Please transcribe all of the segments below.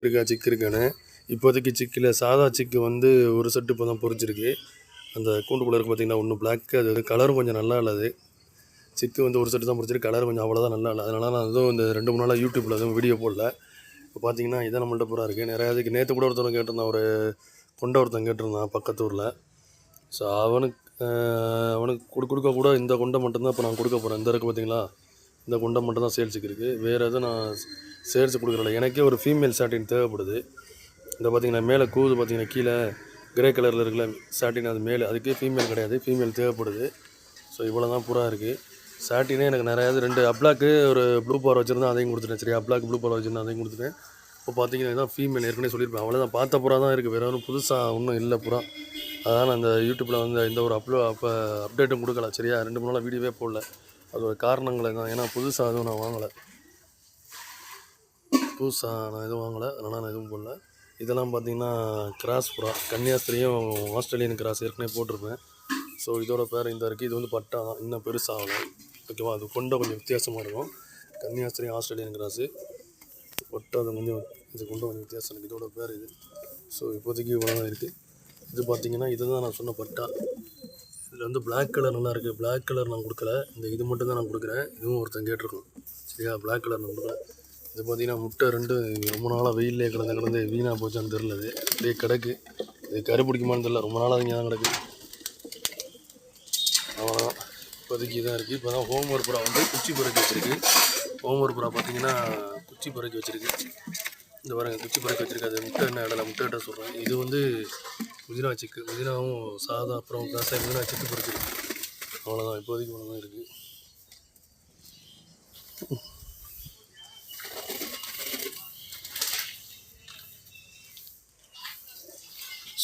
இருக்கா சிக்கு இருக்கானே. இப்போதைக்கு சிக்கில் சாதா சிக்கு வந்து ஒரு செட்டு இப்போ தான் பொறிச்சிருக்கு. அந்த கூண்டுக்குள்ளே இருக்குது பார்த்தீங்கன்னா ஒன்று பிளாக்கு, அது வந்து கலரும் கொஞ்சம் நல்லா இல்லை. அது சிக்கு வந்து ஒரு செட்டு தான் பொறிச்சிருக்கு, கலர் கொஞ்சம் அவ்வளோதான் நல்லா இல்லை. அதனால் நான் எதுவும் இந்த 2-3 நாளாக யூடியூப்பில் எதுவும் வீடியோ போடல. இப்போ பார்த்தீங்கன்னா இதான் நம்மள்ட்ட பூரா இருக்குது. நிறையா இதுக்கு நேற்று கூட ஒருத்தவங்க கேட்டிருந்தான், ஒரு கொண்ட ஒருத்தன் கேட்டிருந்தான் பக்கத்தூரில். ஸோ அவனுக்கு கொடுக்க கூட இந்த கொண்டை மட்டும்தான் இப்போ நான் கொடுக்க போகிறேன். இந்த இருக்குது பார்த்தீங்களா, இந்த கொண்டை மட்டும் தான் சேல்ஸுக்கு இருக்குது. வேறு எதுவும் நான் சேல்ஸு கொடுக்குறல. எனக்கே ஒரு ஃபீமேல் சாட்டின் தேவைப்படுது. இந்த பார்த்தீங்கன்னா மேலே கூது பார்த்தீங்கன்னா கீழே கிரே கலரில் இருக்குல்ல சாட்டின், அது மேலே, அதுக்கே ஃபீமேல் கிடையாது, ஃபீமேல் தேவைப்படுது. ஸோ இவ்வளோ தான் பூரா இருக்குது. சாட்டினே எனக்கு நிறையாது 2 அப்ளாக்கு ஒரு ப்ளூ பவர் வச்சுருந்தேன், அதையும் கொடுத்துட்டேன். சரியா, அப்ளாக் ப்ளூ பவர் வச்சுருந்தேன், அதையும் கொடுத்துட்டேன். இப்போ பார்த்தீங்கன்னா இதான் ஃபீமேல், ஏற்கனவே சொல்லியிருப்பேன். அவ்வளோதான், பார்த்த புறா தான் இருக்குது, வேறு ஒன்றும் புதுசாக ஒன்றும் இல்லை புறா. அதான் நான் அந்த யூடியூப்பில் வந்து இந்த ஒரு அப்டேட்டும் கொடுக்கல. சரியா, 2-3 நாளாக வீடியோவே போடல. அது ஒரு காரணங்களை தான், ஏன்னா புதுசாக எதுவும் நான் வாங்கலை, நான் எதுவும் வாங்கலை, அதனால் நான் எதுவும் போடல. இதெல்லாம் பார்த்திங்கன்னா கிராஸ் புறா, கன்னியாஸ்திரியும் ஆஸ்திரேலியன் கிராஸ் ஏற்கனவே போட்டிருப்பேன். ஸோ இதோட பேர் இந்த இருக்குது. இது வந்து பட்டா தான், இன்னும் பெருசாகலாம். ஓகேவா, அது கொண்ட கொஞ்சம் வித்தியாசமாக இருக்கும். கன்னியாஸ்திரியும் ஆஸ்திரேலியன் கிராஸு பட்டா, அது கொஞ்சம் இது கொண்ட கொஞ்சம் வித்தியாசம் இருக்குது. இதோட பேர் இது. ஸோ இப்போதைக்கு இவ்வளோ தான் இருக்குது. இது பார்த்திங்கன்னா இதுதான் நான் சொன்ன பட்டா. இதில் வந்து பிளாக் கலர் நல்லா இருக்குது. பிளாக் கலர் நான் கொடுக்கல, இந்த இது மட்டும் தான் நான் கொடுக்குறேன். இதுவும் ஒருத்தன் கேட்டிருக்கோம். சரியா, பிளாக் கலர் நான் கொடுக்குறேன். இது பார்த்திங்கன்னா முட்டை 2 ரொம்ப நாளாக வெயிலே கிடந்து வீணாக போச்சான்னு தெரில. அது அப்படியே கிடக்கு. இது கரு பிடிக்குமான்னு தெரில, ரொம்ப நாளாக இங்கே தான் கிடக்கு. அவ்வளோதான், இப்போதைக்கு இதாக இருக்குது. இப்போ தான் ஹோம்ஒர்க் புறா வந்து குச்சி பறக்க வச்சுருக்கு. ஹோம்ஒர்க் புறா பார்த்திங்கன்னா குச்சி பறக்க வச்சுருக்கு. இந்த பாருங்க, குச்சி பறக்க வச்சுருக்கு. அது முட்டை என்ன இடல முட்டை இட்ட சொல்கிறேன். இது வந்து முதினா சிக்கு, முதினாவும் சாதா அப்புறம் விவசாயம் முதினா சிக்கு பறிச்சிருக்கு. அவ்வளோதான், இப்போதைக்கு அவ்வளோதான் இருக்குது.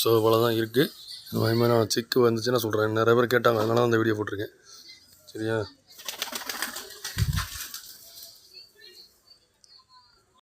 ஸோ இவ்வளோதான் இருக்குது. இது மாதிரி நான் சிக்கு வந்துச்சுன்னா சொல்கிறேன். நிறைய பேர் கேட்டாங்க, அதனால தான் அந்த வீடியோ போட்டிருக்கேன். சரியா.